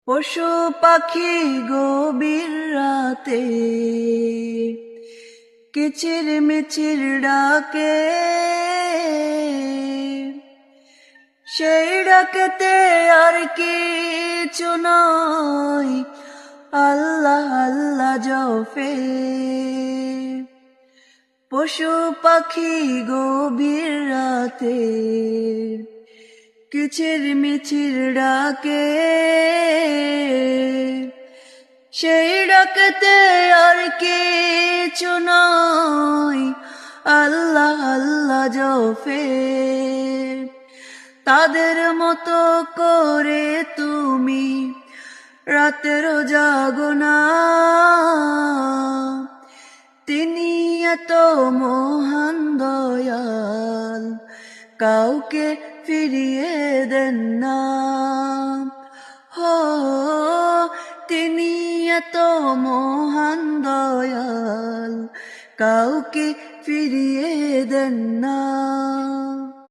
পশু পাখি গভীর রাতে কিচির মিচির ডাকে, সেই ডাকেতে আর কিছু নয়, আল্লাহ আল্লাহ জপে। পশু পাখি গভীর রাতে কিচির মিচির ডাকে, সেই ডাকতে আর কিছু নয়, আল্লাহ আল্লাহ জপে। তাদের মতো করে তুমি রাতেরও জাগো না, তিনি এত মহান দয়াল, কাউকে ফিরিয়ে দেন না। তিনি এত মহান দয়াল, কাউকে ফিরিয়ে দেন না।